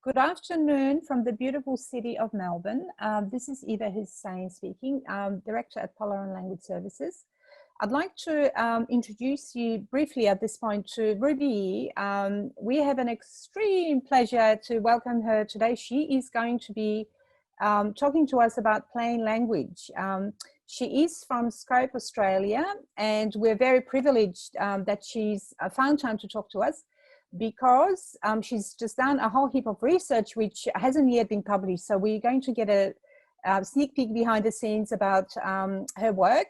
Good afternoon from the beautiful city of Melbourne. This is Eva Hussain speaking, Director at Polaron Language Services. I'd like to introduce you briefly at this point to Ruby Yee. We have an extreme pleasure to welcome her today. She is going to be talking to us about plain language. She is from Scope, Australia, and we're very privileged that she's found time to talk to us, because she's just done a whole heap of research which hasn't yet been published. So we're going to get a sneak peek behind the scenes about her work.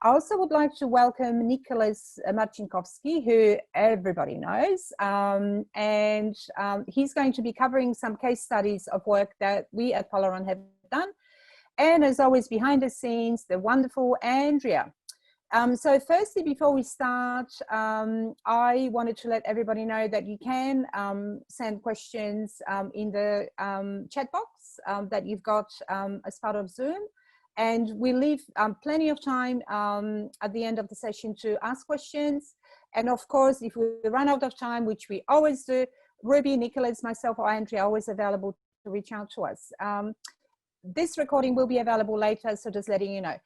I also would like to welcome Nicholas Marcinkowski, who everybody knows, and he's going to be covering some case studies of work that we at Polaron have done. And as always, behind the scenes, the wonderful Andrea. So firstly, before we start, I wanted to let everybody know that you can send questions in the chat box that you've got as part of Zoom. And we leave plenty of time at the end of the session to ask questions. And of course, if we run out of time, which we always do, Ruby, Nicholas, myself, or Andrea are always available to reach out to us. This recording will be available later, so just letting you know.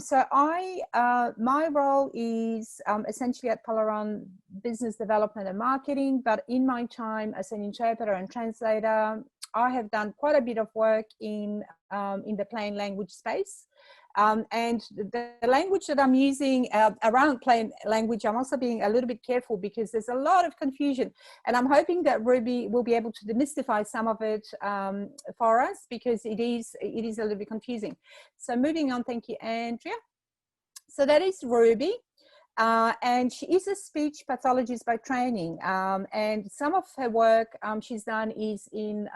So my role is essentially at Polaron business development and marketing, but in my time as an interpreter and translator, I have done quite a bit of work in the plain language space. And the language that I'm using around plain language, I'm also being a little bit careful because there's a lot of confusion. And I'm hoping that Ruby will be able to demystify some of it for us, because it is a little bit confusing. So moving on, thank you, Andrea. So that is Ruby. And she is a speech pathologist by training. And some of her work she's done is in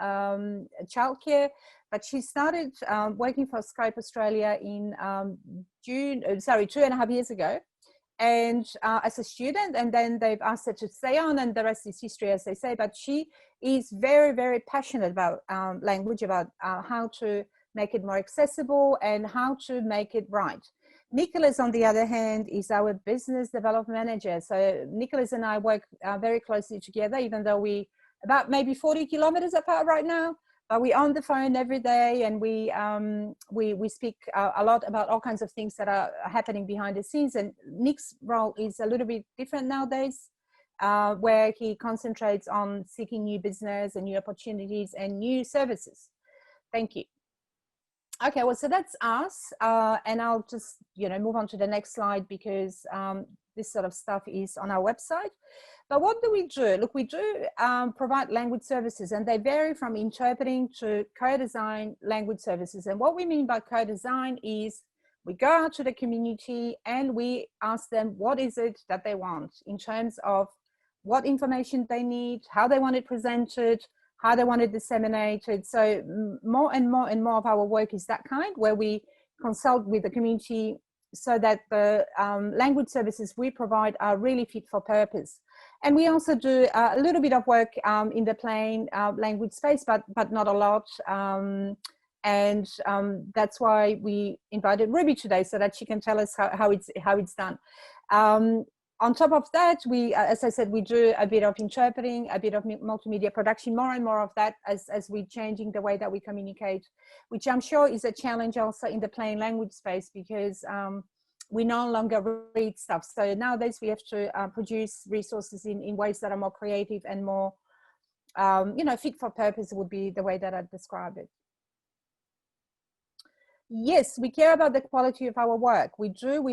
childcare, but she started working for Scope Australia in 2.5 years ago, and as a student, and then they've asked her to stay on, and the rest is history, as they say. But she is very, very passionate about language, about how to make it more accessible and how to make it right. Nicholas, on the other hand, is our business development manager. So Nicholas and I work very closely together, even though we about maybe 40 kilometers apart right now. But we're on the phone every day, and we speak a lot about all kinds of things that are happening behind the scenes. And Nick's role is a little bit different nowadays, where he concentrates on seeking new business and new opportunities and new services. Thank you. Okay, well, so that's us, and I'll just move on to the next slide, because this sort of stuff is on our website. But what do we do? Look, we do provide language services, and they vary from interpreting to co-design language services. And what we mean by co-design is we go out to the community and we ask them what is it that they want in terms of what information they need, how they want it presented, how they want it disseminated. So more and more and more of our work is that kind, where we consult with the community so that the language services we provide are really fit for purpose. And we also do a little bit of work in the plain language space, but not a lot. And that's why we invited Ruby today, so that she can tell us how it's done. On top of that, we, as I said, we do a bit of interpreting, a bit of multimedia production, more and more of that as we're changing the way that we communicate, which I'm sure is a challenge also in the plain language space, because we no longer read stuff. So nowadays we have to produce resources in ways that are more creative and more, fit for purpose would be the way that I'd describe it. Yes, we care about the quality of our work. We do.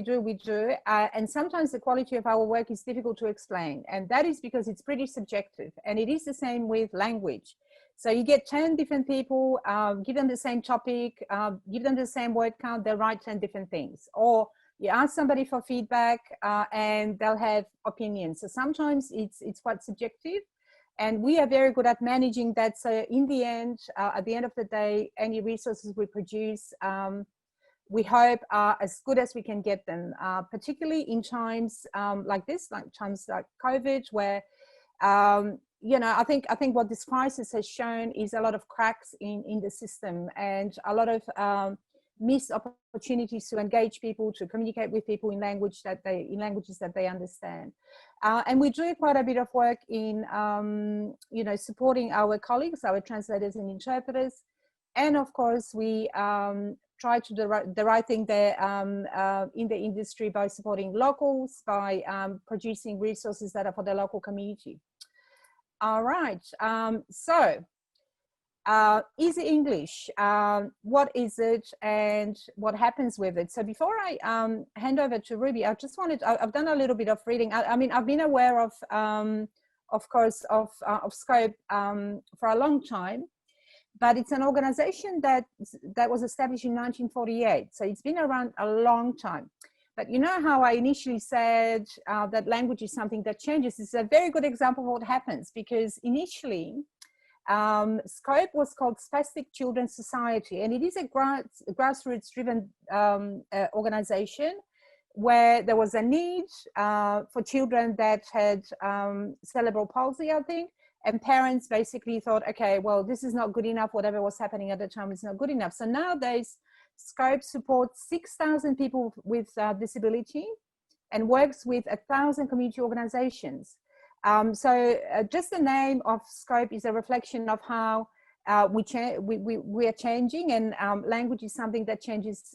And sometimes the quality of our work is difficult to explain. And that is because it's pretty subjective. And it is the same with language. So you get 10 different people, give them the same topic, give them the same word count, they'll write 10 different things. Or you ask somebody for feedback and they'll have opinions. So sometimes it's quite subjective. And we are very good at managing that. So in the end, at the end of the day, any resources we produce, we hope are as good as we can get them, particularly in times like this, like times like COVID, where, I think what this crisis has shown is a lot of cracks in the system, and a lot of miss opportunities to engage people, to communicate with people in languages that they understand. And we do quite a bit of work in, you know, supporting our colleagues, our translators and interpreters. And of course, we try to do the right thing there in the industry by supporting locals, by producing resources that are for the local community. All right, so Easy English, what is it and what happens with it? So before I hand over to Ruby, I just wanted, I've done a little bit of reading. I mean, I've been aware of course, of Scope for a long time, but it's an organization that was established in 1948. So it's been around a long time. But you know how I initially said that language is something that changes? It's a very good example of what happens, because initially, Scope was called Spastic Children's Society, and it is a grassroots-driven organization where there was a need for children that had cerebral palsy, I think, and parents basically thought, okay, well, this is not good enough. Whatever was happening at the time is not good enough. So nowadays, Scope supports 6,000 people with disability and works with 1,000 community organizations. So just the name of Scope is a reflection of how we are changing, and language is something that changes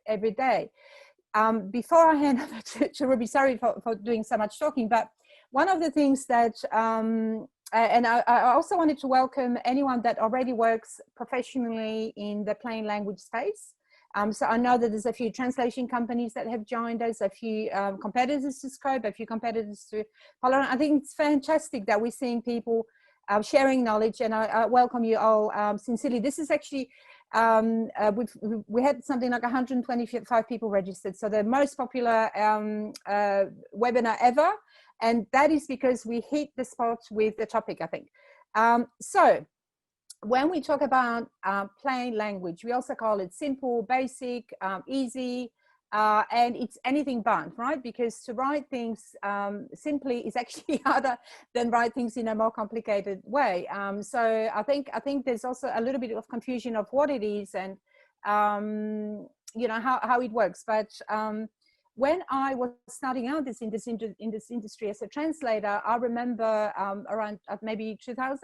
every day. Before I hand over to Ruby, sorry for doing so much talking, but one of the things that, and I also wanted to welcome anyone that already works professionally in the plain language space. So I know that there's a few translation companies that have joined us, a few competitors to Scope, a few competitors to Polaron. I think it's fantastic that we're seeing people sharing knowledge, and I welcome you all sincerely. This is actually, we had something like 125 people registered, so the most popular webinar ever, and that is because we hit the spot with the topic, I think. So when we talk about plain language, we also call it simple, basic, easy, and it's anything but, right? Because to write things simply is actually harder than write things in a more complicated way. So I think there's also a little bit of confusion of what it is and you know how it works. But when I was starting out in this industry as a translator, I remember around maybe 2000.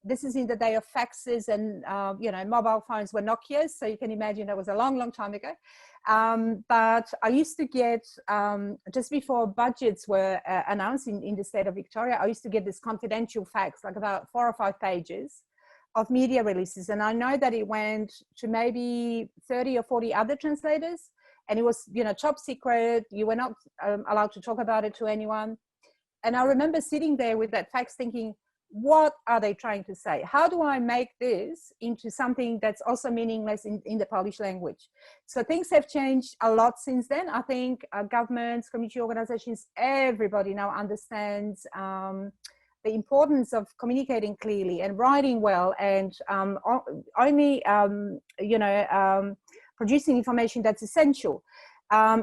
This is in the day of faxes, and you know, mobile phones were Nokias, so you can imagine that was a long, long time ago. But I used to get, just before budgets were announced in the state of Victoria, I used to get this confidential fax, like about 4 or 5 pages of media releases. And I know that it went to maybe 30 or 40 other translators, and it was, you know, top secret. You were not allowed to talk about it to anyone. And I remember sitting there with that fax thinking, what are they trying to say? How do I make this into something that's also meaningless in the Polish language? So things have changed a lot since then. I think governments, community organizations, everybody now understands the importance of communicating clearly and writing well, and only you know, producing information that's essential.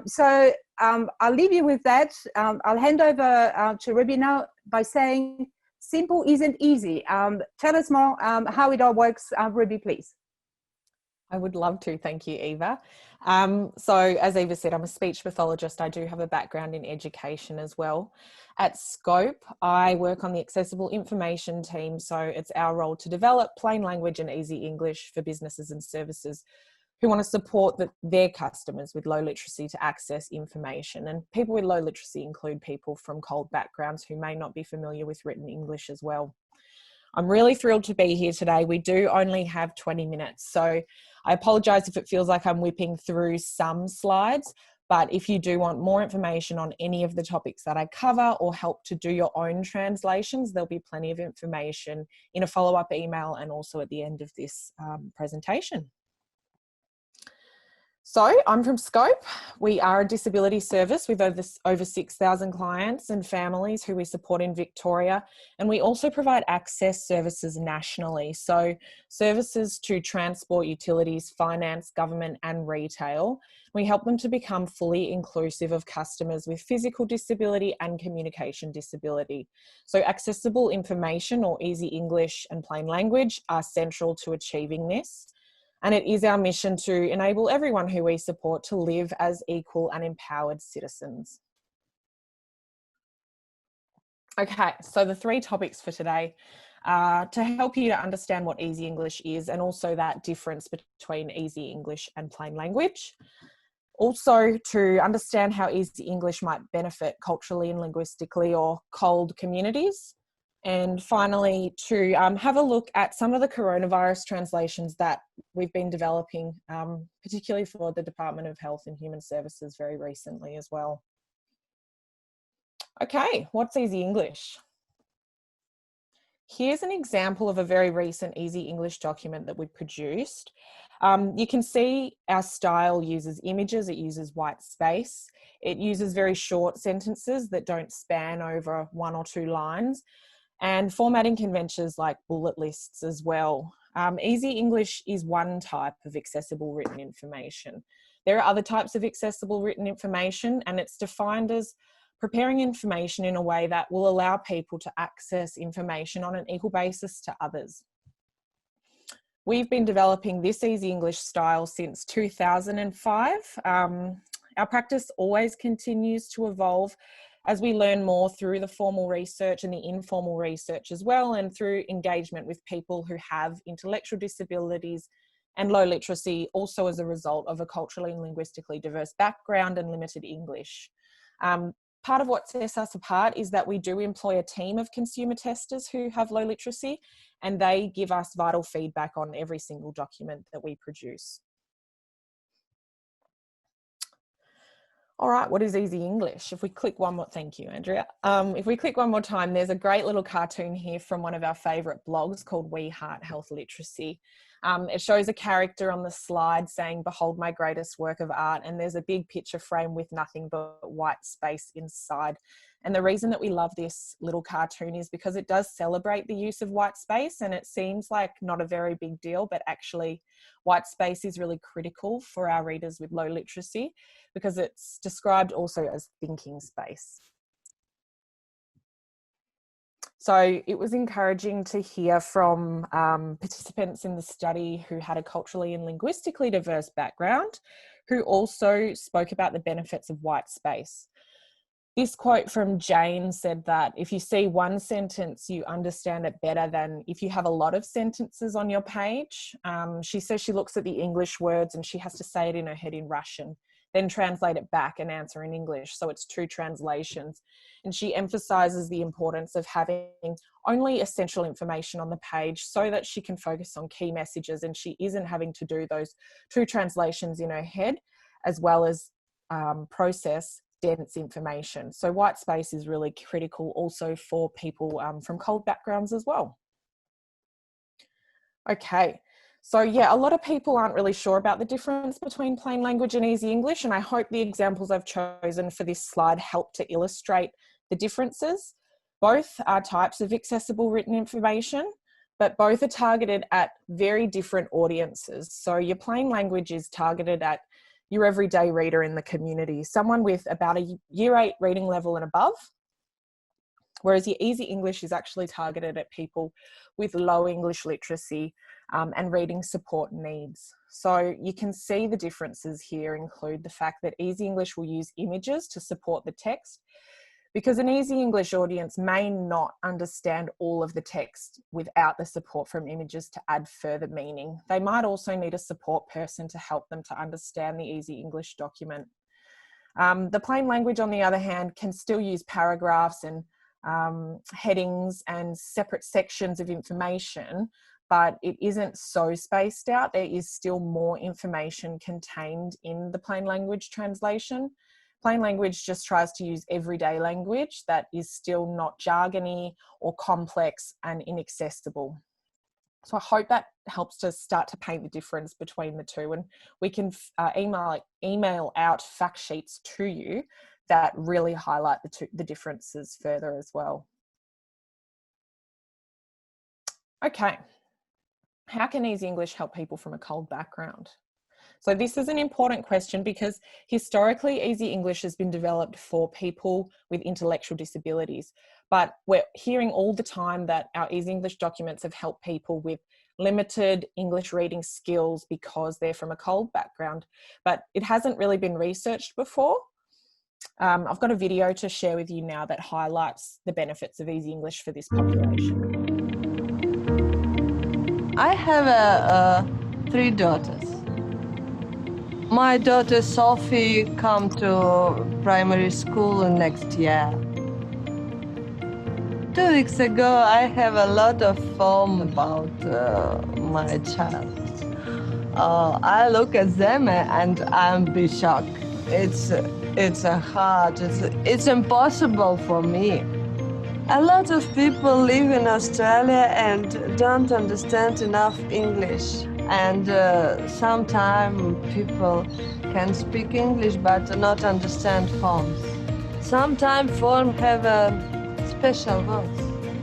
So I'll leave you with that. I'll hand over to Ruby now by saying, simple isn't easy. Tell us more how it all works, Ruby, please. I would love to. Thank you, Eva. So as Eva said, I'm a speech pathologist. I do have a background in education as well. At Scope, I work on the Accessible Information team. So it's our role to develop plain language and easy English for businesses and services who want to support their customers with low literacy to access information. And people with low literacy include people from cold backgrounds who may not be familiar with written English as well. I'm really thrilled to be here today. We do only have 20 minutes, so I apologise if it feels like I'm whipping through some slides, but if you do want more information on any of the topics that I cover or help to do your own translations, there'll be plenty of information in a follow-up email and also at the end of this presentation. So I'm from Scope. We are a disability service with over 6,000 clients and families who we support in Victoria. And we also provide access services nationally. So services to transport, utilities, finance, government and retail. We help them to become fully inclusive of customers with physical disability and communication disability. So accessible information or easy English and plain language are central to achieving this. And it is our mission to enable everyone who we support to live as equal and empowered citizens. Okay, so the 3 topics for today are to help you to understand what Easy English is and also that difference between Easy English and plain language. Also to understand how Easy English might benefit culturally and linguistically or COLD communities. And finally, to have a look at some of the coronavirus translations that we've been developing, particularly for the Department of Health and Human Services very recently as well. Okay, what's Easy English? Here's an example of a very recent Easy English document that we produced. You can see our style uses images, it uses white space, it uses very short sentences that don't span over 1 or 2 lines, and formatting conventions like bullet lists as well. Easy English is one type of accessible written information. There are other types of accessible written information, and it's defined as preparing information in a way that will allow people to access information on an equal basis to others. We've been developing this Easy English style since 2005. Our practice always continues to evolve as we learn more through the formal research and the informal research as well, and through engagement with people who have intellectual disabilities and low literacy, also as a result of a culturally and linguistically diverse background and limited English. Part of what sets us apart is that we do employ a team of consumer testers who have low literacy, and they give us vital feedback on every single document that we produce. All right, what is Easy English? If we click one more, thank you, Andrea. If we click one more time, there's a great little cartoon here from one of our favourite blogs called We Heart Health Literacy. It shows a character on the slide saying, "Behold my greatest work of art," and there's a big picture frame with nothing but white space inside. And the reason that we love this little cartoon is because it does celebrate the use of white space, and it seems like not a very big deal, but actually white space is really critical for our readers with low literacy because it's described also as thinking space. So it was encouraging to hear from participants in the study who had a culturally and linguistically diverse background, who also spoke about the benefits of white space. This quote from Jane said that if you see one sentence, you understand it better than if you have a lot of sentences on your page. She says she looks at the English words and she has to say it in her head in Russian, then translate it back and answer in English. So it's 2 translations. And she emphasizes the importance of having only essential information on the page so that she can focus on key messages and she isn't having to do those 2 translations in her head, as well as process dense information. So white space is really critical also for people from COLD backgrounds as well. Okay. So yeah, a lot of people aren't really sure about the difference between plain language and Easy English, and I hope the examples I've chosen for this slide help to illustrate the differences. Both are types of accessible written information, but both are targeted at very different audiences. So your plain language is targeted at your everyday reader in the community, someone with about a Year 8 reading level and above, whereas your Easy English is actually targeted at people with low English literacy and reading support needs. So you can see the differences here include the fact that Easy English will use images to support the text, because an Easy English audience may not understand all of the text without the support from images to add further meaning. They might also need a support person to help them to understand the Easy English document. The plain language, on the other hand, can still use paragraphs and headings and separate sections of information, but it isn't so spaced out. There is still more information contained in the plain language translation. Plain language just tries to use everyday language that is still not jargony or complex and inaccessible. So I hope that helps to start to paint the difference between the two, and we can email out fact sheets to you that really highlight the differences further as well. Okay, how can Easy English help people from a COLD background? So this is an important question because historically Easy English has been developed for people with intellectual disabilities, but we're hearing all the time that our Easy English documents have helped people with limited English reading skills because they're from a cold background, but it hasn't really been researched before. I've got a video to share with you now that highlights the benefits of Easy English for this population. I have 3 daughters. My daughter Sophie come to primary school next year. 2 weeks ago, I have a lot of fun about my child. I look at them and I'm be shocked. It's hard. It's impossible for me. A lot of people live in Australia and don't understand enough English. And sometimes people can speak English but not understand forms. Sometimes forms have special words.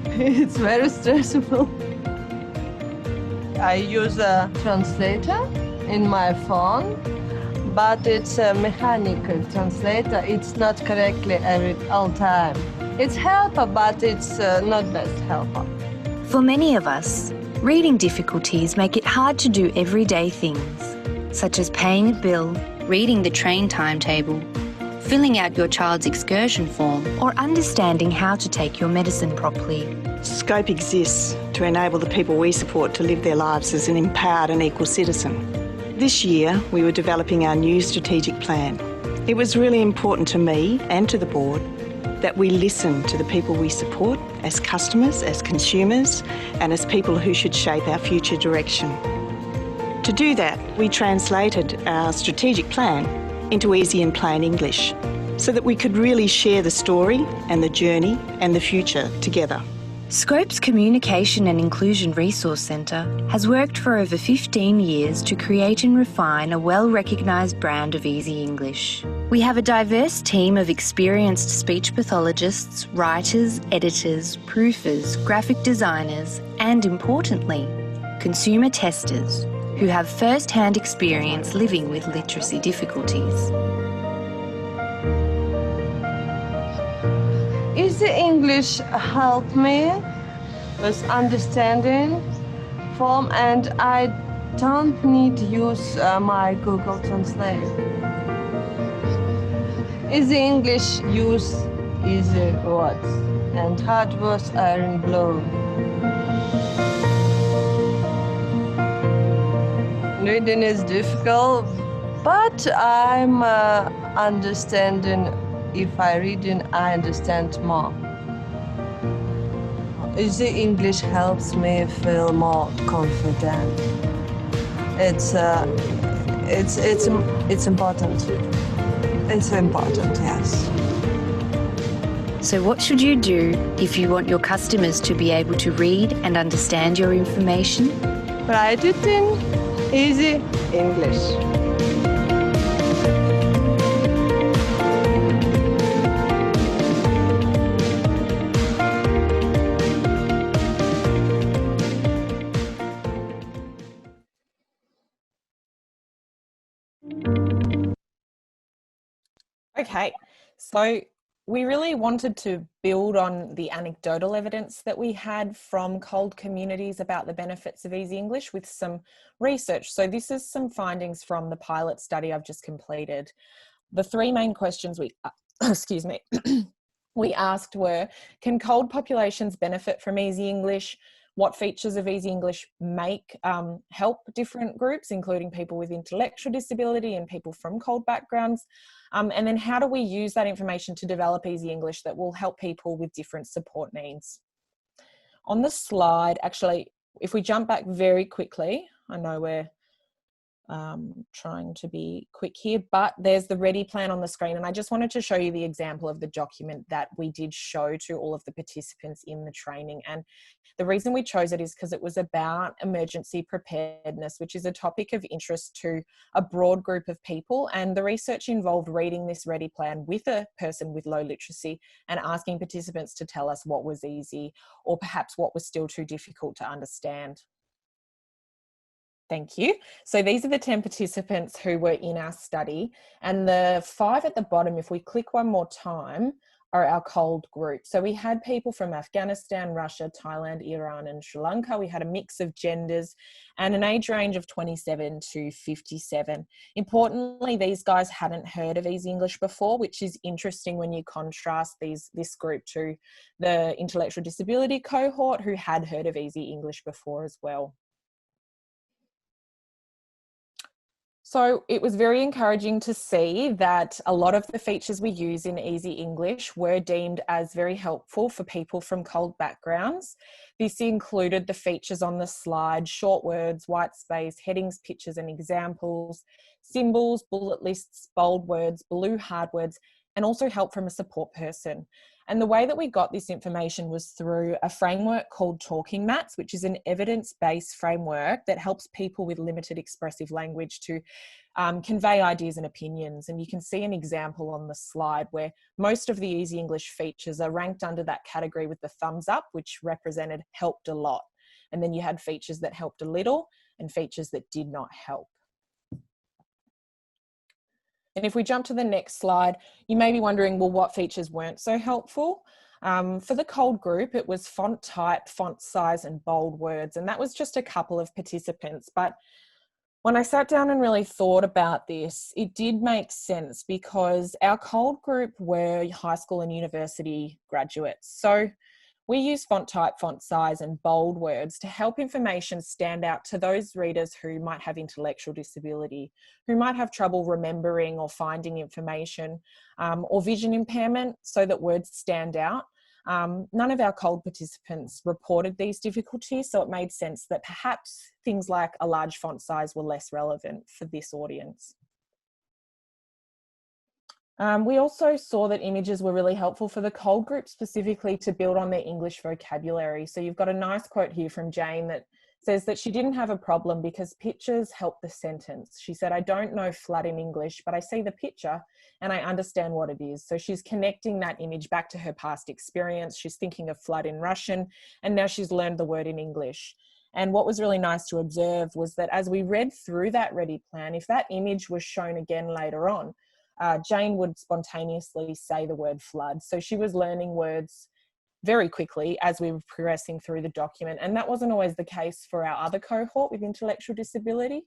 It's very stressful. I use a translator in my phone, but it's a mechanical translator. It's not correctly all time. It's helper, but it's not best helper. For many of us, reading difficulties make it hard to do everyday things, such as paying a bill, reading the train timetable, filling out your child's excursion form, or understanding how to take your medicine properly. Scope exists to enable the people we support to live their lives as an empowered and equal citizen. This year, we were developing our new strategic plan. It was really important to me and to the board that we listen to the people we support as customers, as consumers, and as people who should shape our future direction. To do that, we translated our strategic plan into easy and plain English so that we could really share the story and the journey and the future together. Scope's Communication and Inclusion Resource Centre has worked for over 15 years to create and refine a well-recognised brand of Easy English. We have a diverse team of experienced speech pathologists, writers, editors, proofers, graphic designers, and importantly, consumer testers who have first-hand experience living with literacy difficulties. Easy English helped me with understanding form, and I don't need to use my Google Translate. Easy English use easy words, and hard words are in blue. Reading is difficult, but I'm understanding. If I read it, I understand more. Easy English helps me feel more confident. It's important. It's important, yes. So what should you do if you want your customers to be able to read and understand your information? Write it in Easy English. Okay, so we really wanted to build on the anecdotal evidence that we had from cold communities about the benefits of Easy English with some research. So this is some findings from the pilot study I've just completed. The 3 main questions we, excuse me, we asked were, can cold populations benefit from Easy English? What features of Easy English help different groups, including people with intellectual disability and people from cold backgrounds? And then how do we use that information to develop Easy English that will help people with different support needs? On the slide, actually, if we jump back very quickly, I know we're trying to be quick here, but there's the ready plan on the screen, and I just wanted to show you the example of the document that we did show to all of the participants in the training. And the reason we chose it is because it was about emergency preparedness, which is a topic of interest to a broad group of people, and the research involved reading this ready plan with a person with low literacy and asking participants to tell us what was easy or perhaps what was still too difficult to understand. Thank you. So these are the 10 participants who were in our study, and the 5 at the bottom, if we click one more time, are our cold group. So we had people from Afghanistan, Russia, Thailand, Iran, and Sri Lanka. We had a mix of genders and an age range of 27 to 57. Importantly, these guys hadn't heard of Easy English before, which is interesting when you contrast this group to the intellectual disability cohort who had heard of Easy English before as well. So it was very encouraging to see that a lot of the features we use in Easy English were deemed as very helpful for people from cold backgrounds. This included the features on the slide: short words, white space, headings, pictures and examples, symbols, bullet lists, bold words, blue hard words, and also help from a support person. And the way that we got this information was through a framework called Talking Mats, which is an evidence-based framework that helps people with limited expressive language to convey ideas and opinions. And you can see an example on the slide where most of the Easy English features are ranked under that category with the thumbs up, which represented helped a lot. And then you had features that helped a little and features that did not help. And if we jump to the next slide, you may be wondering, well, what features weren't so helpful? For the cold group, it was font type, font size, and bold words. And that was just a couple of participants. But when I sat down and really thought about this, it did make sense because our cold group were high school and university graduates. So we use font type, font size, and bold words to help information stand out to those readers who might have intellectual disability, who might have trouble remembering or finding information, or vision impairment, so that words stand out. None of our cold participants reported these difficulties, so it made sense that perhaps things like a large font size were less relevant for this audience. We also saw that images were really helpful for the cold group, specifically to build on their English vocabulary. So you've got a nice quote here from Jane that says that she didn't have a problem because pictures help the sentence. She said, "I don't know flood in English, but I see the picture and I understand what it is." So she's connecting that image back to her past experience. She's thinking of flood in Russian, and now she's learned the word in English. And what was really nice to observe was that as we read through that ready plan, if that image was shown again later on, Jane would spontaneously say the word flood. So she was learning words very quickly as we were progressing through the document. And that wasn't always the case for our other cohort with intellectual disability,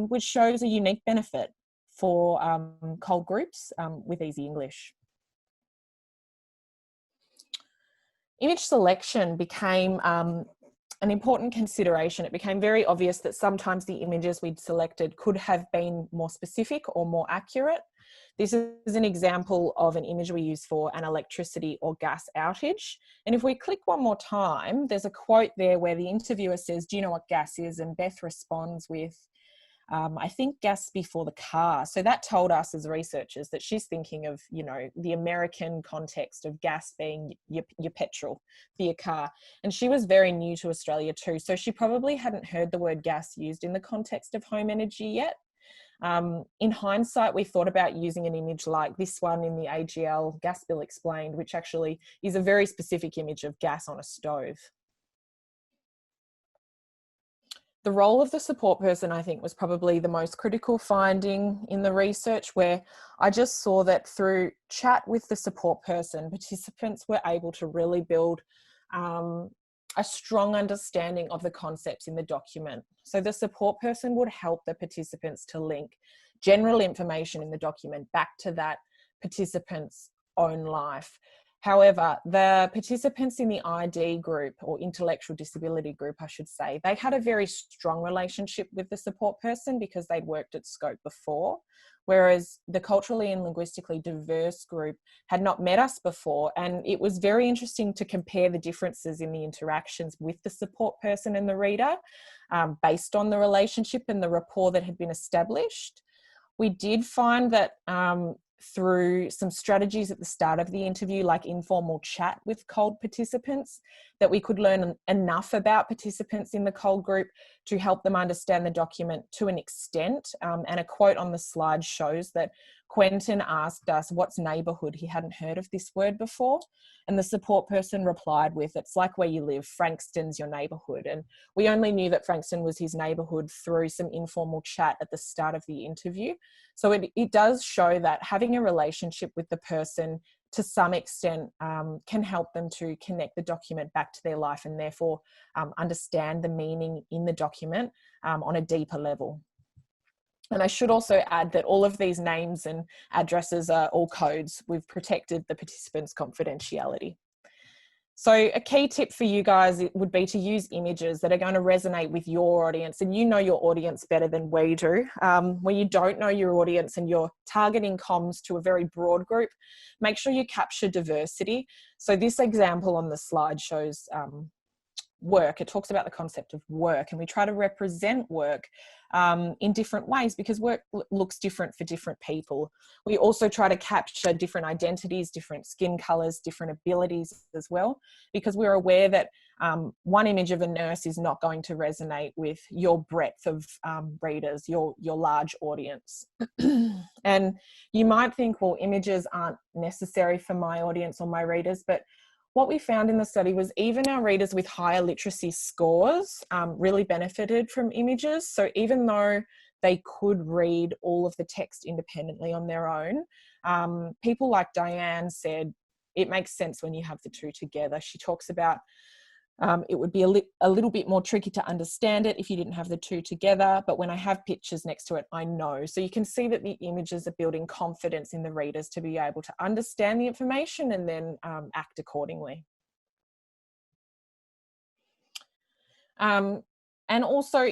which shows a unique benefit for cold groups with Easy English. Image selection became an important consideration. It became very obvious that sometimes the images we'd selected could have been more specific or more accurate. This is an example of an image we use for an electricity or gas outage. And if we click one more time, there's a quote there where the interviewer says, "Do you know what gas is?" And Beth responds with, "I think gas before the car." So that told us as researchers that she's thinking of, you know, the American context of gas being your petrol for your car. And she was very new to Australia too. So she probably hadn't heard the word gas used in the context of home energy yet. In hindsight, we thought about using an image like this one in the AGL Gas Bill Explained, which actually is a very specific image of gas on a stove. The role of the support person, I think, was probably the most critical finding in the research, where I just saw that through chat with the support person, participants were able to really build a strong understanding of the concepts in the document. So the support person would help the participants to link general information in the document back to that participant's own life. However, the participants in the ID group, or intellectual disability group, I should say, they had a very strong relationship with the support person because they'd worked at Scope before, whereas the culturally and linguistically diverse group had not met us before. And it was very interesting to compare the differences in the interactions with the support person and the reader based on the relationship and the rapport that had been established. We did find that through some strategies at the start of the interview, like informal chat with cold participants, that we could learn enough about participants in the cold group to help them understand the document to an extent. And a quote on the slide shows that Quentin asked us what's neighbourhood. He hadn't heard of this word before. And the support person replied with, "It's like where you live, Frankston's your neighbourhood." And we only knew that Frankston was his neighbourhood through some informal chat at the start of the interview. So it does show that having a relationship with the person to some extent can help them to connect the document back to their life and therefore understand the meaning in the document on a deeper level. And I should also add that all of these names and addresses are all codes. We've protected the participants' confidentiality. So a key tip for you guys would be to use images that are going to resonate with your audience, and you know your audience better than we do. When you don't know your audience and you're targeting comms to a very broad group, make sure you capture diversity. So this example on the slide shows work. It talks about the concept of work, and we try to represent work in different ways because work looks different for different people. We also try to capture different identities, different skin colours, different abilities as well, because we're aware that one image of a nurse is not going to resonate with your breadth of readers, your large audience. And you might think, well, images aren't necessary for my audience or my readers, but what we found in the study was even our readers with higher literacy scores really benefited from images. So even though they could read all of the text independently on their own, people like Diane said, it makes sense when you have the two together. She talks about it would be a little bit more tricky to understand it if you didn't have the two together, but when I have pictures next to it, I know. So you can see that the images are building confidence in the readers to be able to understand the information and then act accordingly. And also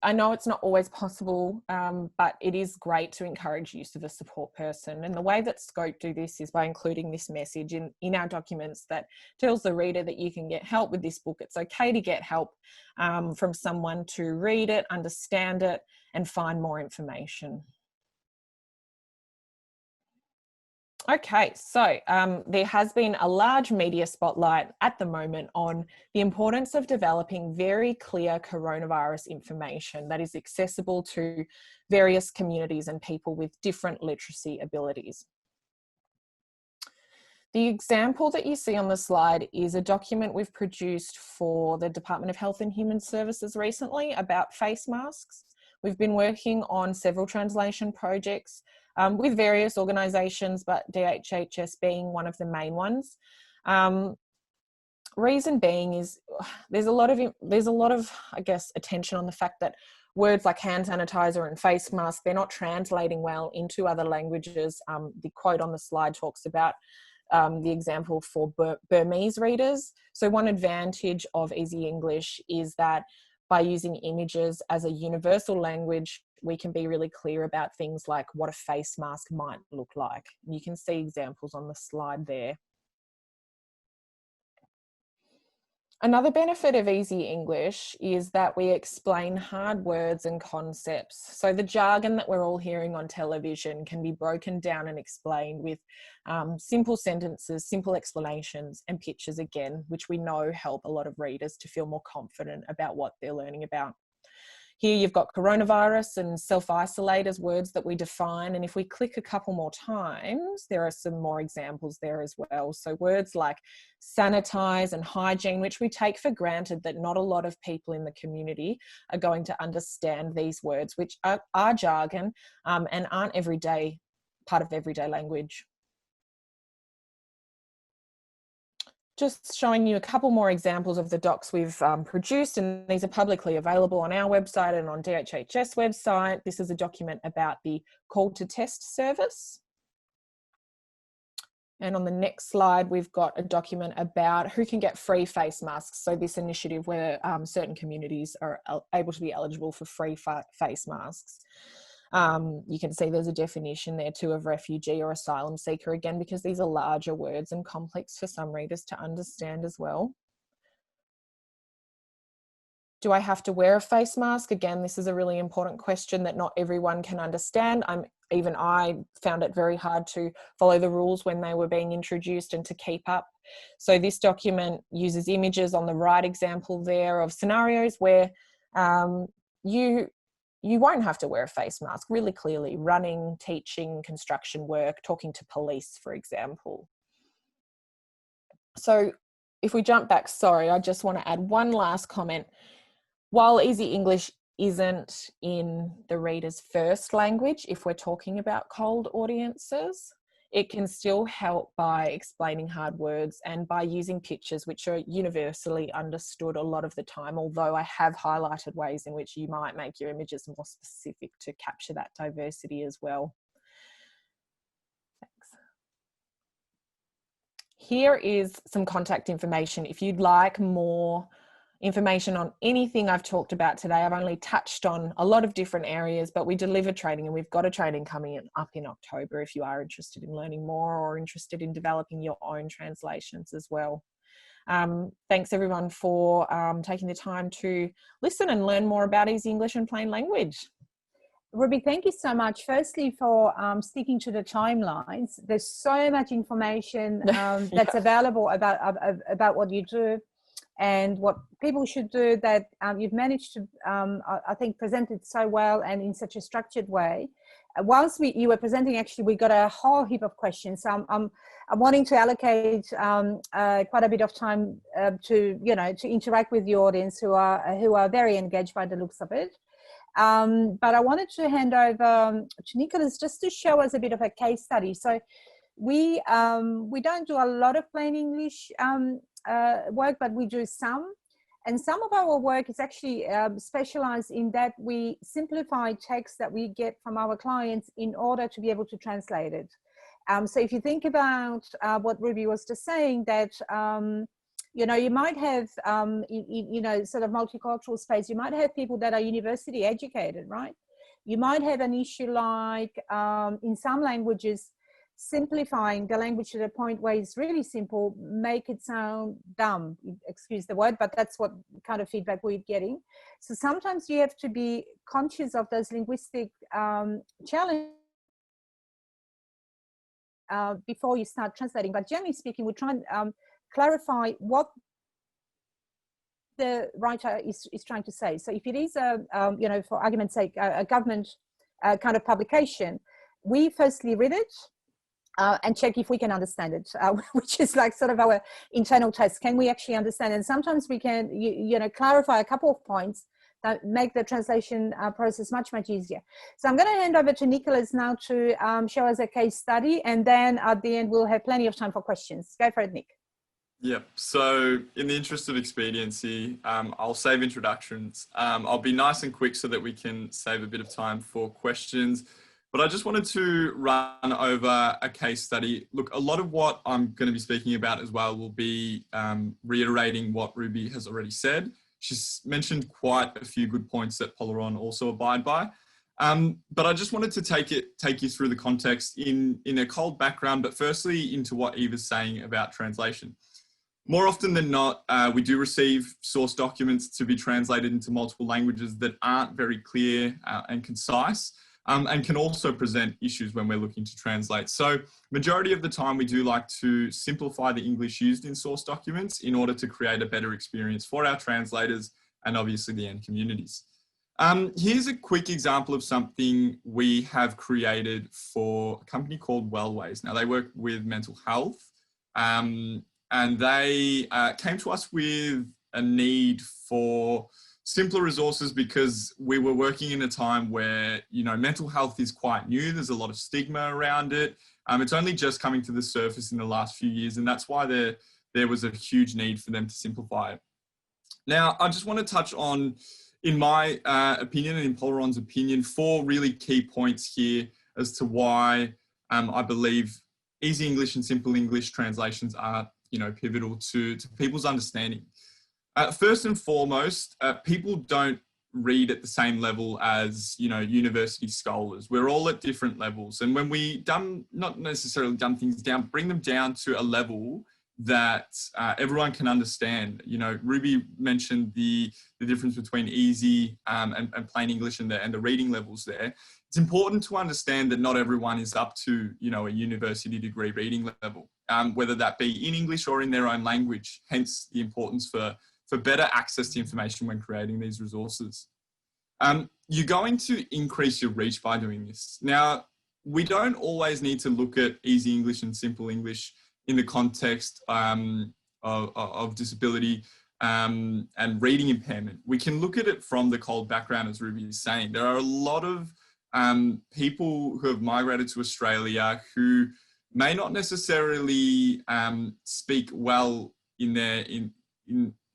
I know it's not always possible, but it is great to encourage use of a support person. And the way that Scope do this is by including this message in our documents that tells the reader that you can get help with this book. It's okay to get help from someone to read it, understand it, and find more information. Okay, so there has been a large media spotlight at the moment on the importance of developing very clear coronavirus information that is accessible to various communities and people with different literacy abilities. The example that you see on the slide is a document we've produced for the Department of Health and Human Services recently about face masks. We've been working on several translation projects with various organisations, but DHHS being one of the main ones. Reason being is there's a lot of I guess attention on the fact that words like hand sanitizer and face mask, they're not translating well into other languages. The quote on the slide talks about the example for Burmese readers. So one advantage of Easy English is that by using images as a universal language, we can be really clear about things like what a face mask might look like. You can see examples on the slide there. Another benefit of Easy English is that we explain hard words and concepts. So the jargon that we're all hearing on television can be broken down and explained with simple sentences, simple explanations, and pictures again, which we know help a lot of readers to feel more confident about what they're learning about. Here you've got coronavirus and self-isolate as words that we define. And if we click a couple more times, there are some more examples there as well. So words like sanitize and hygiene, which we take for granted that not a lot of people in the community are going to understand these words, which are jargon and aren't part of everyday language. Just showing you a couple more examples of the docs we've produced, and these are publicly available on our website and on DHHS website. This is a document about the call to test service. And on the next slide, we've got a document about who can get free face masks. So this initiative where certain communities are able to be eligible for free face masks. You can see there's a definition there too of refugee or asylum seeker, again, because these are larger words and complex for some readers to understand as well. Do I have to wear a face mask? Again, this is a really important question that not everyone can understand. Even I found it very hard to follow the rules when they were being introduced and to keep up. So this document uses images on the right example there of scenarios where you won't have to wear a face mask really clearly. Running, teaching, construction work, talking to police, for example. So if we jump back, sorry, I just want to add one last comment. While Easy English isn't in the reader's first language, if we're talking about cold audiences, it can still help by explaining hard words and by using pictures, which are universally understood a lot of the time, although I have highlighted ways in which you might make your images more specific to capture that diversity as well. Thanks. Here is some contact information. If you'd like more information on anything I've talked about today, I've only touched on a lot of different areas, but we deliver training, and we've got a training coming up in October if you are interested in learning more or interested in developing your own translations as well. Thanks everyone for taking the time to listen and learn more about Easy English and Plain Language. Ruby, thank you so much. Firstly, for sticking to the timelines. There's so much information that's available about what you do and what people should do that you've managed to, I think, present it so well and in such a structured way. Whilst you were presenting, actually, we got a whole heap of questions. So I'm wanting to allocate quite a bit of time to interact with the audience who are very engaged by the looks of it. But I wanted to hand over to Nicholas just to show us a bit of a case study. So we don't do a lot of plain English work, but we do some. And some of our work is actually specialized in that we simplify text that we get from our clients in order to be able to translate it. So if you think about what Ruby was just saying, that you might have, sort of multicultural space, you might have people that are university educated, right? You might have an issue like, in some languages, simplifying the language to the point where it's really simple, make it sound dumb, excuse the word, but that's what kind of feedback we're getting. So sometimes you have to be conscious of those linguistic challenges before you start translating. But generally speaking, we try and clarify what the writer is trying to say. So if it is for argument's sake, a government kind of publication, we firstly read it and check if we can understand it, which is like sort of our internal test. Can we actually understand? And sometimes we can, clarify a couple of points that make the translation process much, much easier. So I'm going to hand over to Nicholas now to show us a case study, and then at the end we'll have plenty of time for questions. Go for it, Nick. Yeah, so in the interest of expediency, I'll save introductions. I'll be nice and quick so that we can save a bit of time for questions. But I just wanted to run over a case study. Look, a lot of what I'm going to be speaking about as well will be reiterating what Ruby has already said. She's mentioned quite a few good points that Polaron also abide by. But I just wanted to take you through the context in a cold background, but firstly into what Eva's saying about translation. More often than not, we do receive source documents to be translated into multiple languages that aren't very clear and concise, and can also present issues when we're looking to translate. So majority of the time we do like to simplify the English used in source documents in order to create a better experience for our translators and obviously the end communities. Here's a quick example of something we have created for a company called Wellways. Now they work with mental health, and they came to us with a need for simpler resources because we were working in a time where, mental health is quite new. There's a lot of stigma around it. It's only just coming to the surface in the last few years, and that's why there was a huge need for them to simplify it. Now, I just want to touch on, in my opinion and in Polaron's opinion, 4 really key points here as to why I believe easy English and simple English translations are, pivotal to people's understanding. First and foremost, people don't read at the same level as, university scholars. We're all at different levels. And when we not necessarily dumb things down, bring them down to a level that everyone can understand. Ruby mentioned the difference between easy and plain English and the reading levels there. It's important to understand that not everyone is up to, a university degree reading level, whether that be in English or in their own language, hence the importance for better access to information when creating these resources. You're going to increase your reach by doing this. Now, we don't always need to look at easy English and simple English in the context of disability and reading impairment. We can look at it from the cold background, as Ruby is saying. There are a lot of people who have migrated to Australia who may not necessarily speak well in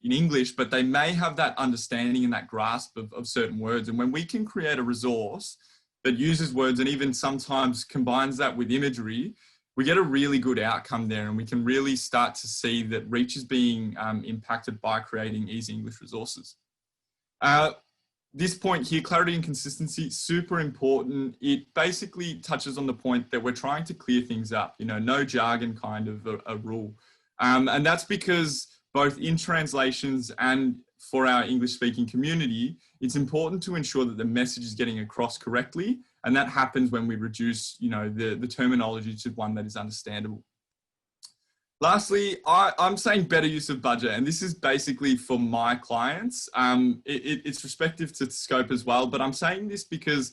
English, but they may have that understanding and that grasp of certain words. And when we can create a resource that uses words and even sometimes combines that with imagery, we get a really good outcome there, and we can really start to see that reach is being impacted by creating easy English resources. This point here, clarity and consistency, super important. It basically touches on the point that we're trying to clear things up, you know, no jargon kind of a rule. And that's because both in translations and for our English speaking community, it's important to ensure that the message is getting across correctly. And that happens when we reduce, you know, the terminology to one that is understandable. Lastly, I'm saying better use of budget, and this is basically for my clients. It's respective to scope as well, but I'm saying this because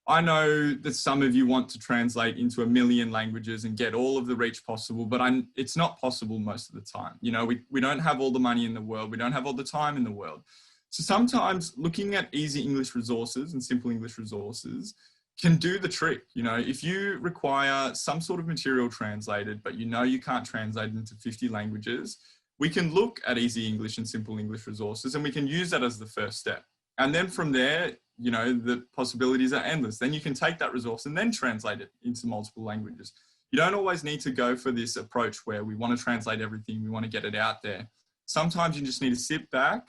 I know that some of you want to translate into 1 million languages and get all of the reach possible, but it's not possible most of the time. You know, we don't have all the money in the world. We don't have all the time in the world. So sometimes looking at easy English resources and simple English resources can do the trick. You know, if you require some sort of material translated, but you know you can't translate into 50 languages, we can look at easy English and simple English resources, and we can use that as the first step. And then from there, you know, the possibilities are endless. Then you can take that resource and then translate it into multiple languages. You don't always need to go for this approach where we want to translate everything, we want to get it out there. Sometimes you just need to sit back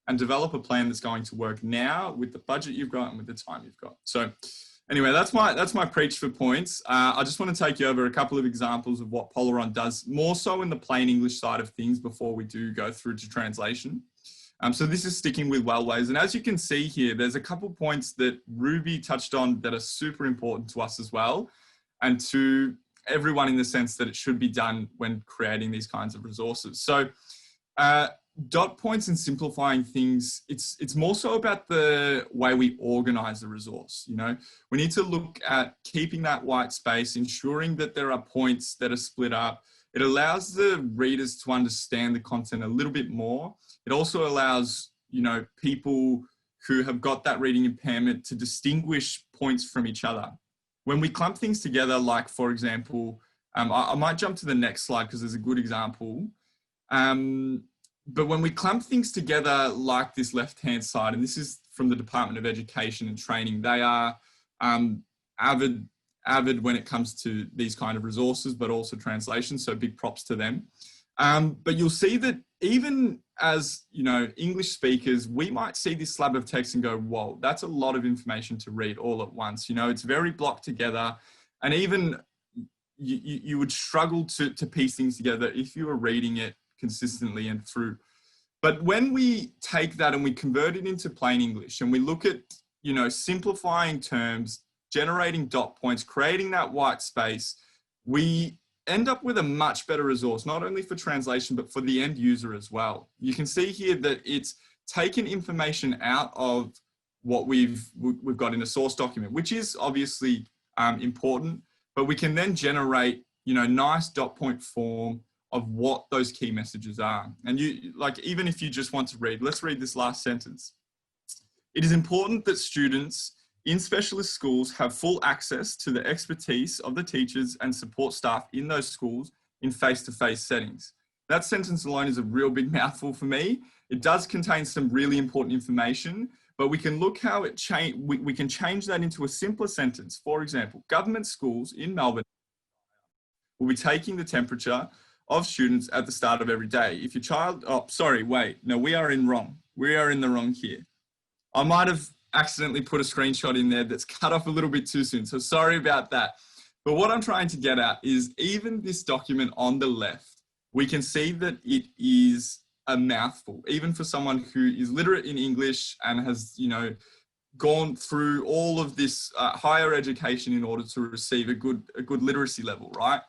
and develop a plan that's going to work now with the budget you've got and with the time you've got. So anyway, that's my preach for points. I just want to take you over a couple of examples of what Polaron does, more so in the plain English side of things before we do go through to translation. So this is sticking with wellways. And as you can see here, there's a couple points that Ruby touched on that are super important to us as well, and to everyone in the sense that it should be done when creating these kinds of resources. So dot points and simplifying things, it's more so about the way we organize the resource. You know, we need to look at keeping that white space, ensuring that there are points that are split up. It allows the readers to understand the content a little bit more. It also allows, you know, people who have got that reading impairment to distinguish points from each other. When we clump things together, like for example, I might jump to the next slide because there's a good example. But when we clump things together like this left-hand side, and this is from the Department of Education and Training, they are avid when it comes to these kind of resources, but also translation. So big props to them. But you'll see that even as, you know, English speakers, we might see this slab of text and go, whoa, that's a lot of information to read all at once. You know, it's very blocked together. And even you would struggle to piece things together if you were reading it consistently and through. But when we take that and we convert it into plain English and we look at, you know, simplifying terms, generating dot points, creating that white space, we end up with a much better resource, not only for translation, but for the end user as well. You can see here that it's taken information out of what we've got in a source document, which is obviously important, but we can then generate, you know, nice dot point form of what those key messages are. And you, like, even if you just want to read, let's read this last sentence. It is important that students in specialist schools have full access to the expertise of the teachers and support staff in those schools in face-to-face settings. That sentence alone is a real big mouthful for me. It does contain some really important information, but we can look how it we can change that into a simpler sentence. For example, government schools in Melbourne will be taking the temperature of students at the start of every day. If your child, oh, sorry, wait, no, we are in the wrong here. I might have accidentally put a screenshot in there that's cut off a little bit too soon, so sorry about that. But what I'm trying to get at is even this document on the left, we can see that it is a mouthful, even for someone who is literate in English and has, you know, gone through all of this higher education in order to receive a good literacy level, right?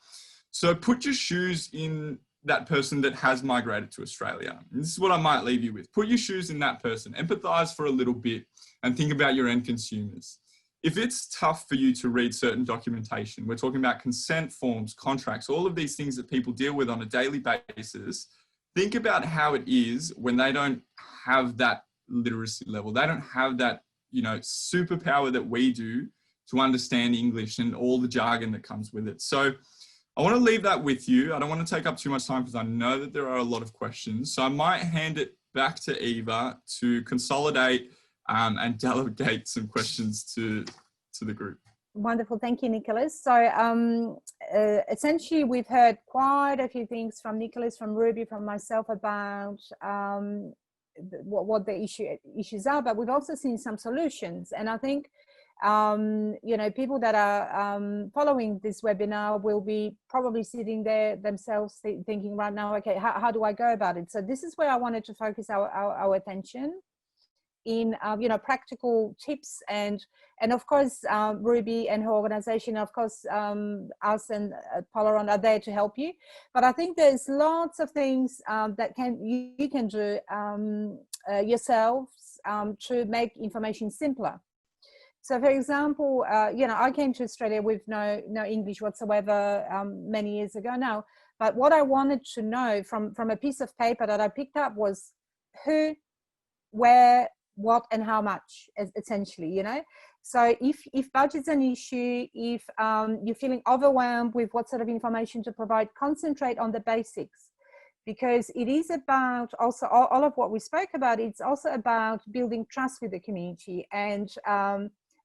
So put your shoes in that person that has migrated to Australia. And this is what I might leave you with. Put your shoes in that person, empathize for a little bit, and think about your end consumers. If it's tough for you to read certain documentation, we're talking about consent forms, contracts, all of these things that people deal with on a daily basis, think about how it is when they don't have that literacy level. They don't have that, you know, superpower that we do to understand English and all the jargon that comes with it. So I want to leave that with you. I don't want to take up too much time because I know that there are a lot of questions. So I might hand it back to Eva to consolidate and delegate some questions to the group. Wonderful, thank you, Nicholas. So essentially we've heard quite a few things from Nicholas, from Ruby, from myself about what the issues are, but we've also seen some solutions. And I think, you know, people that are following this webinar will be probably sitting there themselves thinking right now, okay, how do I go about it? So this is where I wanted to focus our attention in, you know, practical tips and of course, Ruby and her organization, of course, us and Polaron are there to help you. But I think there's lots of things that you can do yourselves to make information simpler. So for example, you know, I came to Australia with no English whatsoever many years ago now. But what I wanted to know from a piece of paper that I picked up was who, where, what and how much, essentially, you know. So if budget's an issue, if you're feeling overwhelmed with what sort of information to provide, concentrate on the basics, because it is about also all of what we spoke about. It's also about building trust with the community and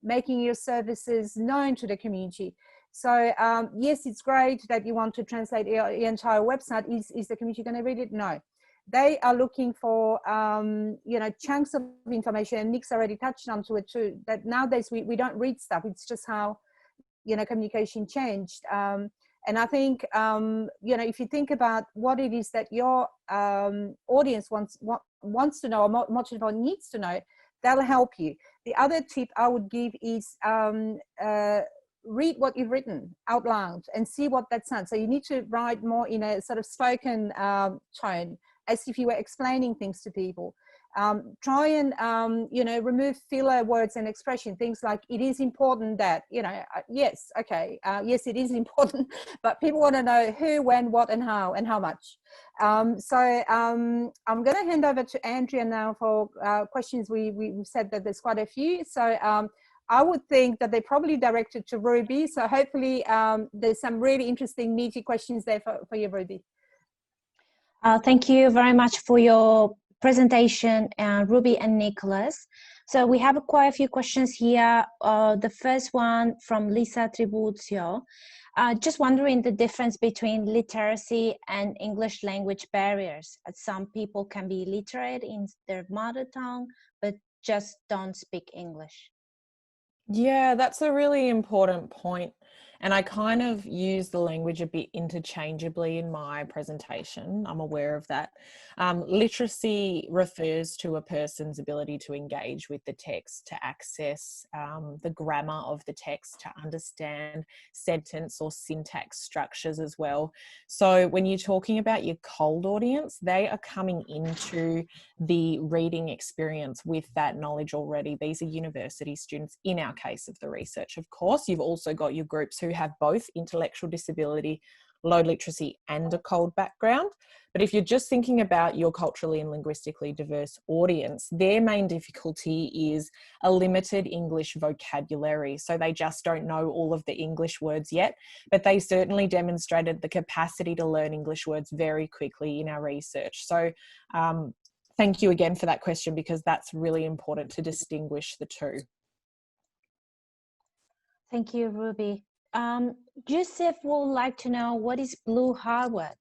making your services known to the community. So yes, it's great that you want to translate your entire website. Is the community going to read it? No. They are looking for, you know, chunks of information, and Nick's already touched on to it too, that nowadays we don't read stuff. It's just how, you know, communication changed. And I think, you know, if you think about what it is that your audience wants to know, or much of needs to know, that'll help you. The other tip I would give is read what you've written out loud and see what that sounds. So you need to write more in a sort of spoken tone, as if you were explaining things to people. Try and, you know, remove filler words and expression, things like, it is important that, you know, yes, okay, yes, it is important, but people want to know who, when, what, and how much. So I'm going to hand over to Andrea now for questions. We've said that there's quite a few. So I would think that they're probably directed to Ruby. So hopefully there's some really interesting, meaty questions there for you, Ruby. Thank you very much for your presentation, Ruby and Nicholas. So we have quite a few questions here. The first one from Lisa Tribuzio. Just wondering the difference between literacy and English language barriers. Some people can be literate in their mother tongue, but just don't speak English. Yeah, that's a really important point. And I kind of use the language a bit interchangeably in my presentation. I'm aware of that. Literacy refers to a person's ability to engage with the text, to access the grammar of the text, to understand sentence or syntax structures as well. So when you're talking about your cold audience, they are coming into the reading experience with that knowledge already. These are university students in our case of the research, of course. You've also got your groups who have both intellectual disability, low literacy and a cold background. But if you're just thinking about your culturally and linguistically diverse audience, their main difficulty is a limited English vocabulary. So they just don't know all of the English words yet, but they certainly demonstrated the capacity to learn English words very quickly in our research. So thank you again for that question, because that's really important to distinguish the two. Thank you, Ruby. Joseph would like to know, what is blue hard words?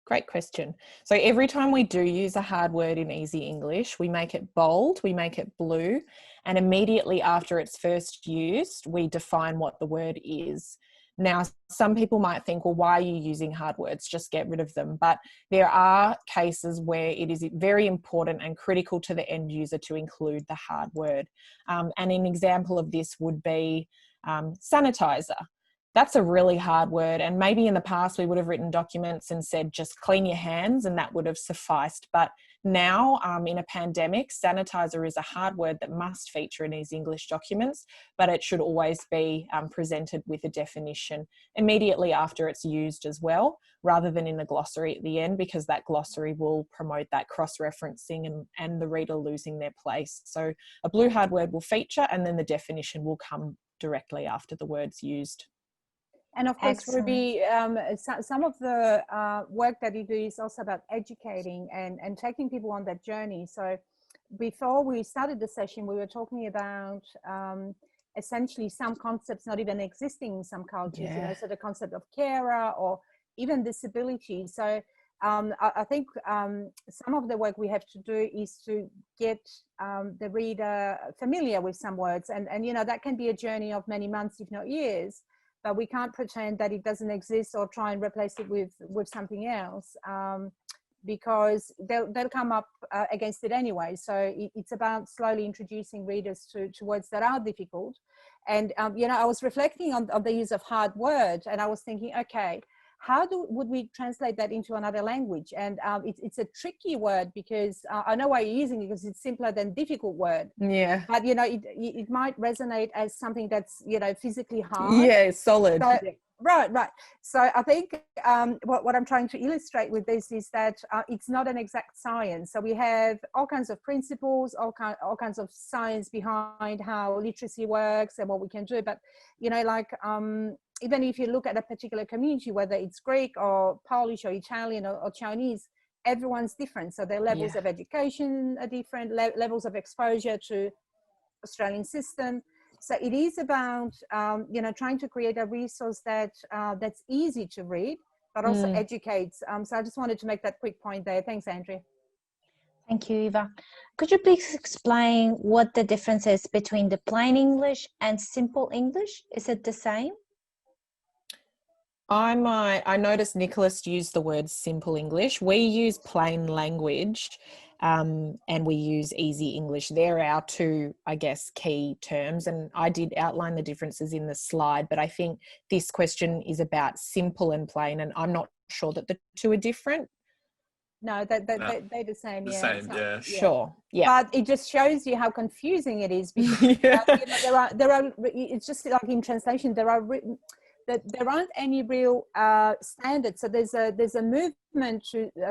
Great question. So every time we do use a hard word in Easy English, we make it bold, we make it blue, and immediately after it's first used, we define what the word is. Now, some people might think, well, why are you using hard words? Just get rid of them. But there are cases where it is very important and critical to the end user to include the hard word. And an example of this would be sanitizer. That's a really hard word, and maybe in the past we would have written documents and said just clean your hands and that would have sufficed. But now in a pandemic, sanitizer is a hard word that must feature in these English documents, but it should always be presented with a definition immediately after it's used as well, rather than in the glossary at the end, because that glossary will promote that cross-referencing and the reader losing their place. So a blue hard word will feature, and then the definition will come directly after the word's used. And of course, Excellent. Ruby, some of the work that you do is also about educating and taking people on that journey. So before we started the session, we were talking about essentially some concepts not even existing in some cultures, you know, so the concept of carer or even disability. So I think some of the work we have to do is to get the reader familiar with some words, and you know, that can be a journey of many months, if not years, but we can't pretend that it doesn't exist or try and replace it with something else, because they'll come up against it anyway. So it's about slowly introducing readers to words that are difficult. And you know, I was reflecting on the use of hard words, and I was thinking, okay, how would we translate that into another language? And it's a tricky word, because I know why you're using it, because it's simpler than difficult word. Yeah. But you know, it might resonate as something that's, you know, physically hard. Yeah, solid. So, right. So I think what I'm trying to illustrate with this is that it's not an exact science. So we have all kinds of principles, all kinds of science behind how literacy works and what we can do. But you know, like even if you look at a particular community, whether it's Greek or Polish or Italian or Chinese, everyone's different. So their levels of education are different, levels of exposure to Australian system. So it is about, you know, trying to create a resource that that's easy to read, but also educates. So I just wanted to make that quick point there. Thanks, Andrea. Thank you, Eva. Could you please explain what the difference is between the plain English and simple English? Is it the same? I noticed Nicholas used the word simple English. We use plain language and we use easy English. They're our two, I guess, key terms. And I did outline the differences in the slide, but I think this question is about simple and plain, and I'm not sure that the two are different. No, they're the same. The yeah. same, So, yeah. Sure. Yeah. But it just shows you how confusing it is, because you know, there are. It's just like in translation, there aren't any real standards. So there's a movement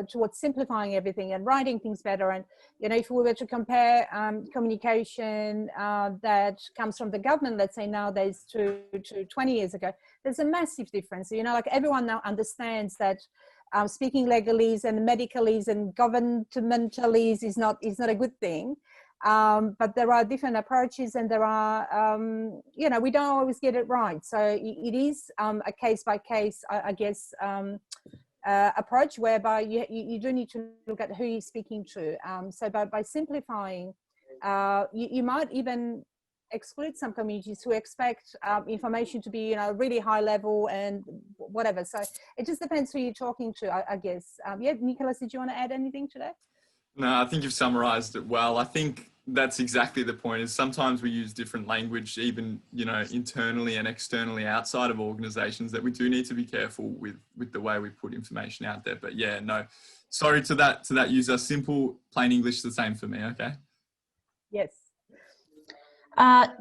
towards simplifying everything and writing things better. And you know, if we were to compare communication that comes from the government, let's say nowadays, to 20 years ago, there's a massive difference. You know, like everyone now understands that speaking legalese and medicalese and governmentalese is not a good thing. But there are different approaches, and there are, you know, we don't always get it right. So it is a case by case, I guess, approach, whereby you do need to look at who you're speaking to. So by simplifying, you might even exclude some communities who expect information to be, you know, really high level and whatever. So it just depends who you're talking to, I guess. Yeah, Nicholas, did you want to add anything to that? No, I think you've summarized it well. I think that's exactly the point, is sometimes we use different language, even, you know, internally and externally outside of organizations, that we do need to be careful with the way we put information out there. But yeah, no, sorry to that user. Simple, plain English, the same for me. Okay. Yes.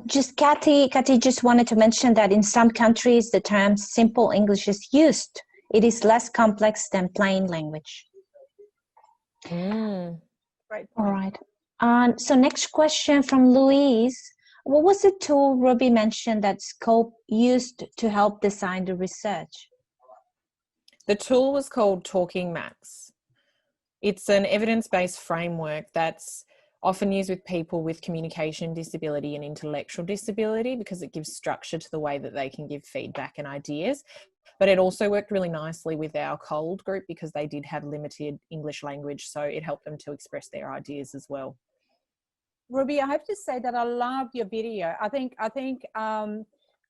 Just Kathy just wanted to mention that in some countries, the term simple English is used. It is less complex than plain language. Right. All right. So next question from Louise. What was the tool Ruby mentioned that Scope used to help design the research? The tool was called Talking Maps. It's an evidence-based framework that's often used with people with communication disability and intellectual disability, because it gives structure to the way that they can give feedback and ideas. But it also worked really nicely with our COLD group, because they did have limited English language, so it helped them to express their ideas as well. Ruby, I have to say that I loved your video. I think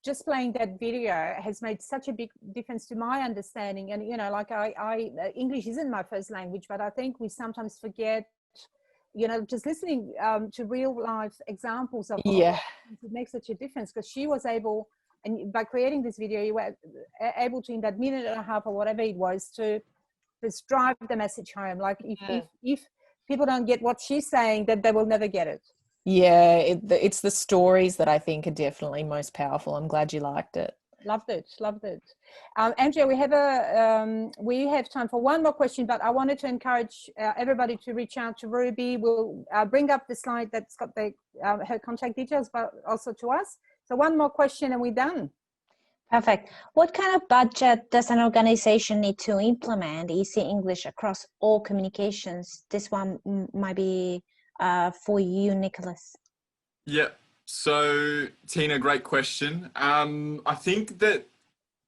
just playing that video has made such a big difference to my understanding. And you know, like English isn't my first language, but I think we sometimes forget, you know, just listening to real life examples of it makes such a difference, because she was able, and by creating this video, you were able to, in that minute and a half or whatever it was, to just drive the message home. Like if people don't get what she's saying, then they will never get it. Yeah, it's the stories that I think are definitely most powerful. I'm glad you liked it. Loved it. Andrea, we have time for one more question, but I wanted to encourage everybody to reach out to Ruby. We'll bring up the slide that's got her contact details, but also to us. So one more question and we're done. Perfect. What kind of budget does an organization need to implement Easy English across all communications? This one might be for you, Nicholas. Yeah. So, Tina, great question. I think that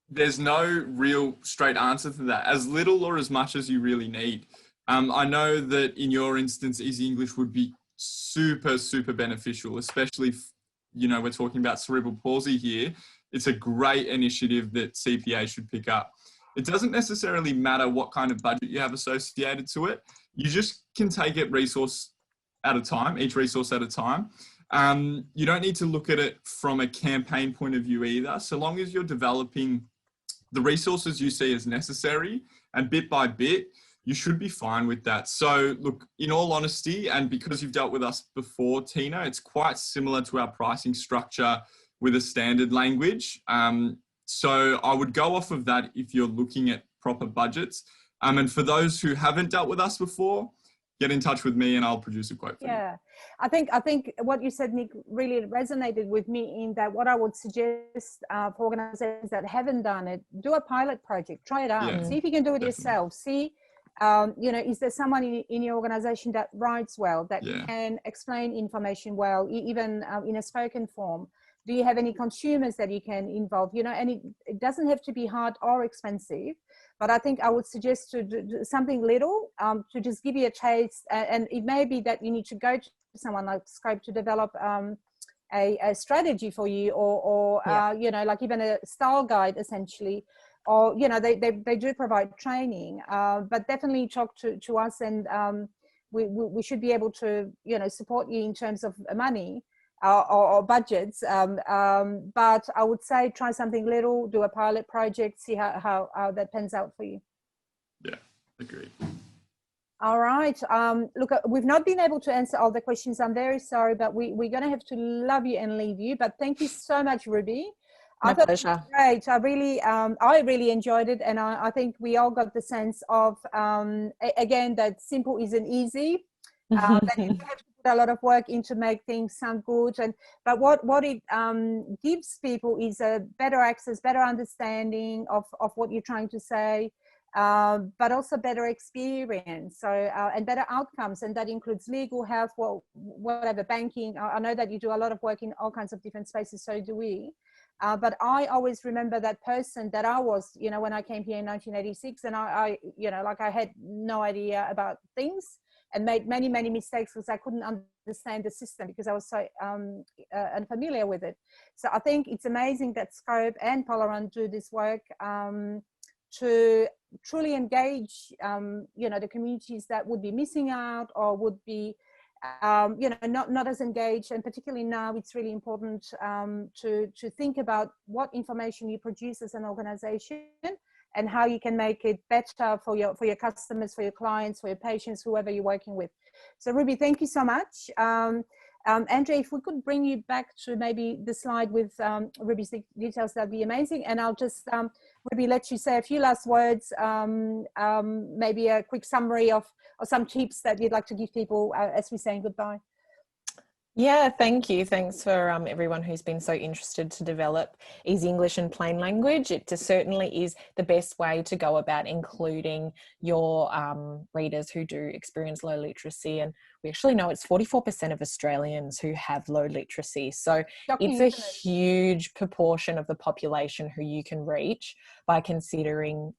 there's no real straight answer to that. As little or as much as you really need. I know that in your instance, Easy English would be super, super beneficial, especially if, you know, we're talking about cerebral palsy here. It's a great initiative that CPA should pick up. It doesn't necessarily matter what kind of budget you have associated to it. You just can take it resource at a time, each resource at a time. You don't need to look at it from a campaign point of view either. So long as you're developing the resources you see as necessary and bit by bit, you should be fine with that. So look, in all honesty, and because you've dealt with us before, Tina, it's quite similar to our pricing structure with a standard language. So I would go off of that if you're looking at proper budgets. And for those who haven't dealt with us before, get in touch with me and I'll produce a quote for you. Yeah, I think what you said, Nick, really resonated with me in that what I would suggest for organizations that haven't done it, do a pilot project, try it out, see if you can do it yourself, see, you know, is there someone in your organization that writes well, that can explain information well, even in a spoken form? Do you have any consumers that you can involve? You know, and it doesn't have to be hard or expensive, but I think I would suggest to do something little to just give you a taste. And it may be that you need to go to someone like Scope to develop a strategy for you, or you know, like even a style guide essentially, or, you know, they do provide training, but definitely talk to us, and we should be able to, you know, support you in terms of money. Or budgets, but I would say try something little, do a pilot project, see how that pans out for you. Yeah, agreed. All right. Look, we've not been able to answer all the questions. I'm very sorry, but we're going to have to love you and leave you. But thank you so much, Ruby. My pleasure. Great. I really enjoyed it, and I think we all got the sense of again that simple isn't easy. That you have to put a lot of work in to make things sound good, but what it gives people is a better access, better understanding of what you're trying to say, but also better experience, so and better outcomes, and that includes legal, health, whatever, banking. I know that you do a lot of work in all kinds of different spaces, so do we. But I always remember that person that I was, you know, when I came here in 1986, and I you know, like I had no idea about things, and made many mistakes because I couldn't understand the system because I was so unfamiliar with it. So I think it's amazing that Scope and Polaron do this work to truly engage, you know, the communities that would be missing out or would be, you know, not as engaged. And particularly now, it's really important to think about what information you produce as an organization, and how you can make it better for your customers, for your clients, for your patients, whoever you're working with. So Ruby, thank you so much. Andrea, if we could bring you back to maybe the slide with Ruby's details, that'd be amazing. And I'll just, Ruby, let you say a few last words, maybe a quick summary of some tips that you'd like to give people as we're saying goodbye. Yeah, thank you. Thanks for everyone who's been so interested to develop Easy English and Plain Language. It certainly is the best way to go about including your readers who do experience low literacy. And we actually know it's 44% of Australians who have low literacy. So it's a huge proportion of the population who you can reach by considering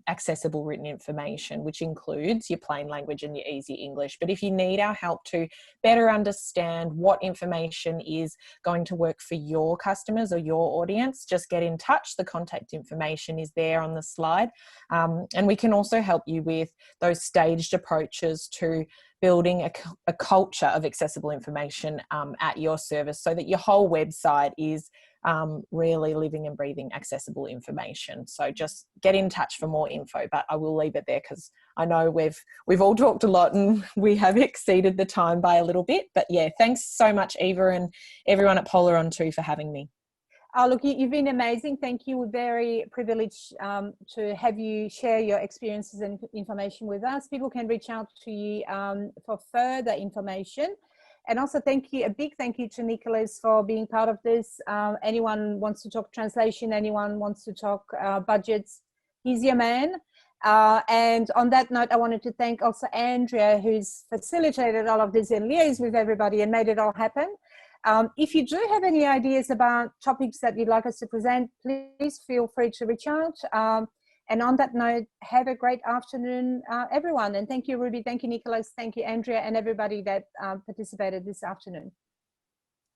accessible written information, which includes your plain language and your easy English. But if you need our help to better understand what information is going to work for your customers or your audience, just get in touch. The contact information is there on the slide. And we can also help you with those staged approaches to building a culture of accessible information at your service, so that your whole website is really living and breathing accessible information. So just get in touch for more info, but I will leave it there because I know we've all talked a lot and we have exceeded the time by a little bit. But yeah, thanks so much, Eva, and everyone at Polaron too for having me. Oh, look, you've been amazing. Thank you. We're very privileged to have you share your experiences and information with us. People can reach out to you for further information. And also a big thank you to Nicholas for being part of this. Anyone wants to talk translation, anyone wants to talk budgets, he's your man. And on that note, I wanted to thank also Andrea, who's facilitated all of this and liaised with everybody and made it all happen. If you do have any ideas about topics that you'd like us to present, please feel free to reach out. And on that note, have a great afternoon, everyone. And thank you, Ruby. Thank you, Nicholas. Thank you, Andrea, and everybody that participated this afternoon.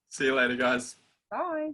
See you later, guys. Bye.